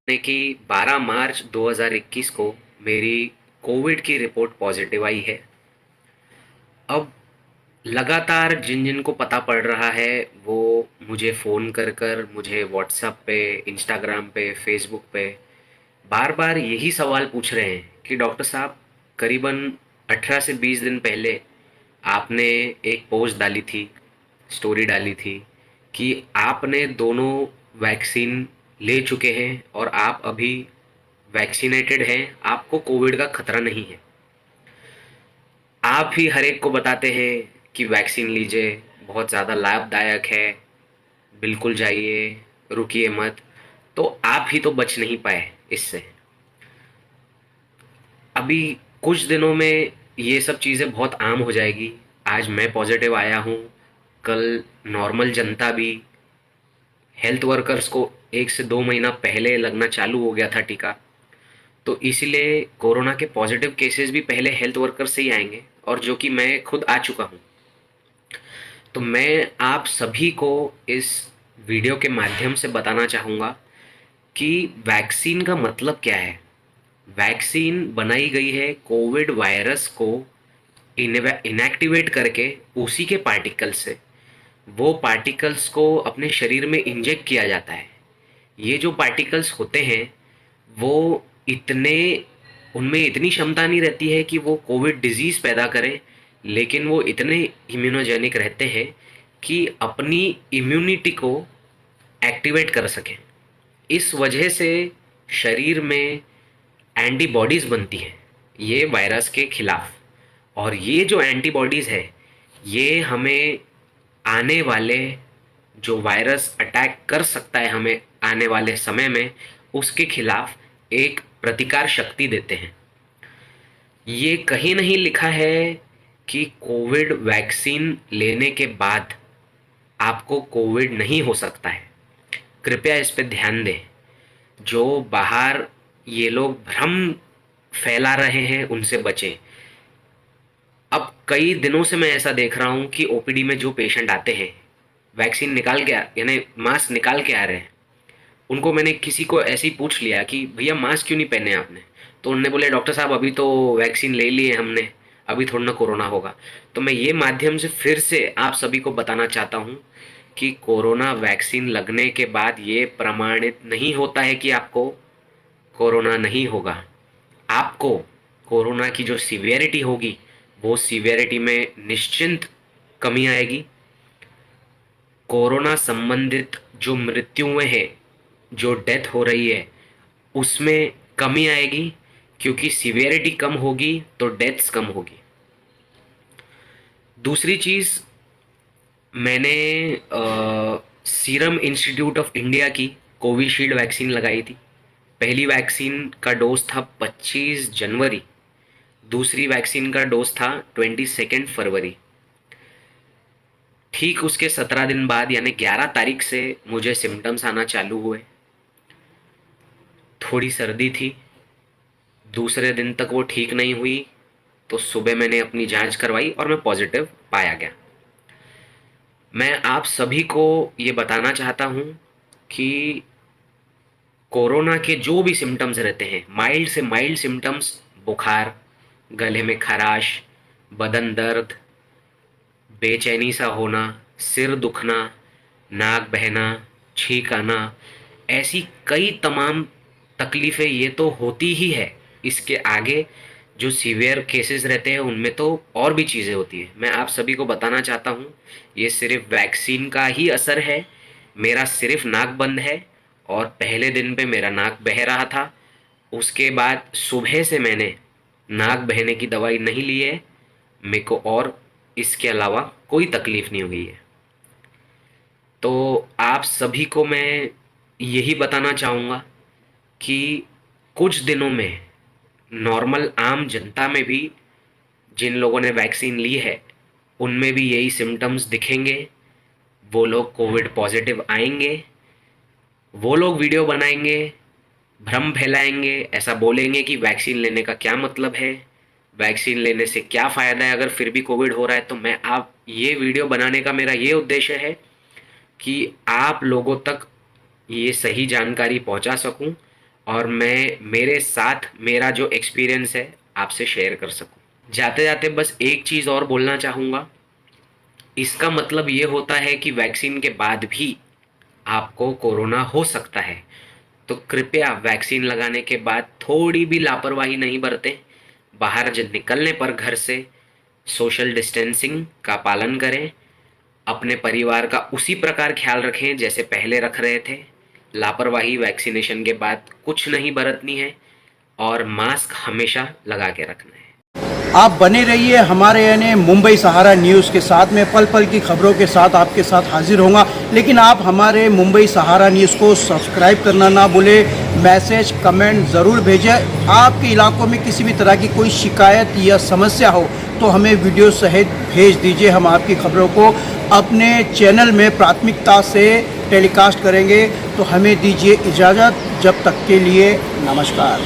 ने कि 12 मार्च 2021 को मेरी कोविड की रिपोर्ट पॉजिटिव आई है। अब लगातार जिन जिन को पता पड़ रहा है वो मुझे फ़ोन कर कर मुझे व्हाट्सएप पे, इंस्टाग्राम पे, फेसबुक पे बार बार यही सवाल पूछ रहे हैं कि डॉक्टर साहब, करीबन 18 से 20 दिन पहले आपने एक पोस्ट डाली थी, स्टोरी डाली थी कि आपने दोनों वैक्सीन ले चुके हैं और आप अभी वैक्सीनेटेड हैं, आपको कोविड का खतरा नहीं है। आप ही हर एक को बताते हैं कि वैक्सीन लीजिए, बहुत ज़्यादा लाभदायक है, बिल्कुल जाइए, रुकिए मत। तो आप ही तो बच नहीं पाए इससे। अभी कुछ दिनों में ये सब चीज़ें बहुत आम हो जाएगी। आज मैं पॉजिटिव आया हूँ, कल नॉर्मल जनता भी, हेल्थ वर्कर्स को 1 से 2 महीना पहले लगना चालू हो गया था टीका। तो इसलिए कोरोना के पॉजिटिव केसेस भी पहले हेल्थ वर्कर से ही आएंगे, और जो कि मैं खुद आ चुका हूँ। तो मैं आप सभी को इस वीडियो के माध्यम से बताना चाहूँगा कि वैक्सीन का मतलब क्या है। वैक्सीन बनाई गई है कोविड वायरस को इनएक्टिवेट करके, उसी के पार्टिकल्स से। वो पार्टिकल्स को अपने शरीर में इंजेक्ट किया जाता है। ये जो पार्टिकल्स होते हैं वो इतने उनमें इतनी क्षमता नहीं रहती है कि वो कोविड डिजीज़ पैदा करें, लेकिन वो इतने इम्यूनोजेनिक रहते हैं कि अपनी इम्यूनिटी को एक्टिवेट कर सकें। इस वजह से शरीर में एंटीबॉडीज़ बनती हैं ये वायरस के खिलाफ। और ये जो एंटीबॉडीज़ है, ये हमें आने वाले, जो वायरस अटैक कर सकता है हमें आने वाले समय में, उसके खिलाफ एक प्रतिकार शक्ति देते हैं। ये कहीं नहीं लिखा है कि कोविड वैक्सीन लेने के बाद आपको कोविड नहीं हो सकता है। कृपया इस पे ध्यान दें। जो बाहर ये लोग भ्रम फैला रहे हैं उनसे बचें। अब कई दिनों से मैं ऐसा देख रहा हूँ कि ओपीडी में जो पेशेंट आते हैं वैक्सीन निकाल के यानी मास्क निकाल के आ रहे हैं, उनको मैंने किसी को ऐसे ही पूछ लिया कि भैया मास्क क्यों नहीं पहने आपने। तो उन्होंने बोले डॉक्टर साहब अभी तो वैक्सीन ले ली है हमने, अभी थोड़ा ना कोरोना होगा। तो मैं ये माध्यम से फिर से आप सभी को बताना चाहता हूँ कि कोरोना वैक्सीन लगने के बाद ये प्रमाणित नहीं होता है कि आपको कोरोना नहीं होगा। आपको कोरोना की जो सीवियरिटी होगी, वो सीवियरिटी में निश्चिंत कमी आएगी। कोरोना संबंधित जो मृत्युएं हैं, जो डेथ हो रही है, उसमें कमी आएगी, क्योंकि सीवियरिटी कम होगी तो डेथ्स कम होगी। दूसरी चीज़, मैंने सीरम इंस्टीट्यूट ऑफ इंडिया की कोविशील्ड वैक्सीन लगाई थी। पहली वैक्सीन का डोज था 25 जनवरी, दूसरी वैक्सीन का डोज था 22 फरवरी। ठीक उसके 17 दिन बाद यानी 11 तारीख से मुझे सिम्टम्स आना चालू हुए। थोड़ी सर्दी थी, दूसरे दिन तक वो ठीक नहीं हुई, तो सुबह मैंने अपनी जांच करवाई और मैं पॉजिटिव पाया गया। मैं आप सभी को ये बताना चाहता हूँ कि कोरोना के जो भी सिम्टम्स रहते हैं, माइल्ड से माइल्ड सिम्टम्स, बुखार, गले में खराश, बदन दर्द, बेचैनी सा होना, सिर दुखना, नाक बहना, छींक आना, ऐसी कई तमाम तकलीफ़ें ये तो होती ही है। इसके आगे जो सीवियर केसेस रहते हैं उनमें तो और भी चीज़ें होती हैं। मैं आप सभी को बताना चाहता हूँ ये सिर्फ वैक्सीन का ही असर है। मेरा सिर्फ नाक बंद है, और पहले दिन पे मेरा नाक बह रहा था। उसके बाद सुबह से मैंने नाक बहने की दवाई नहीं ली है। मेरे को और इसके अलावा कोई तकलीफ़ नहीं हुई है। तो आप सभी को मैं यही बताना चाहूँगा कि कुछ दिनों में नॉर्मल आम जनता में भी, जिन लोगों ने वैक्सीन ली है, उनमें भी यही सिम्टम्स दिखेंगे। वो लोग कोविड पॉजिटिव आएंगे, वो लोग वीडियो बनाएंगे, भ्रम फैलाएंगे, ऐसा बोलेंगे कि वैक्सीन लेने का क्या मतलब है, वैक्सीन लेने से क्या फ़ायदा है अगर फिर भी कोविड हो रहा है। तो मैं आप ये वीडियो बनाने का मेरा ये उद्देश्य है कि आप लोगों तक ये सही जानकारी पहुंचा सकूं, और मैं मेरे साथ मेरा जो एक्सपीरियंस है आपसे शेयर कर सकूं। जाते जाते बस एक चीज़ और बोलना चाहूँगा, इसका मतलब ये होता है कि वैक्सीन के बाद भी आपको कोरोना हो सकता है। तो कृपया वैक्सीन लगाने के बाद थोड़ी भी लापरवाही नहीं बरतें। बाहर जब निकलने पर घर से सोशल डिस्टेंसिंग का पालन करें। अपने परिवार का उसी प्रकार ख्याल रखें जैसे पहले रख रहे थे। लापरवाही वैक्सीनेशन के बाद कुछ नहीं बरतनी है और मास्क हमेशा लगा के रखना है। आप बने रहिए हमारे यानी मुंबई सहारा न्यूज़ के साथ। में पल पल की खबरों के साथ आपके साथ हाजिर होऊंगा, लेकिन आप हमारे मुंबई सहारा न्यूज़ को सब्सक्राइब करना ना भूलें। मैसेज कमेंट ज़रूर भेजें। आपके इलाकों में किसी भी तरह की कोई शिकायत या समस्या हो तो हमें वीडियो सहित भेज दीजिए। हम आपकी खबरों को अपने चैनल में प्राथमिकता से टेलीकास्ट करेंगे। तो हमें दीजिए इजाज़त, जब तक के लिए नमस्कार।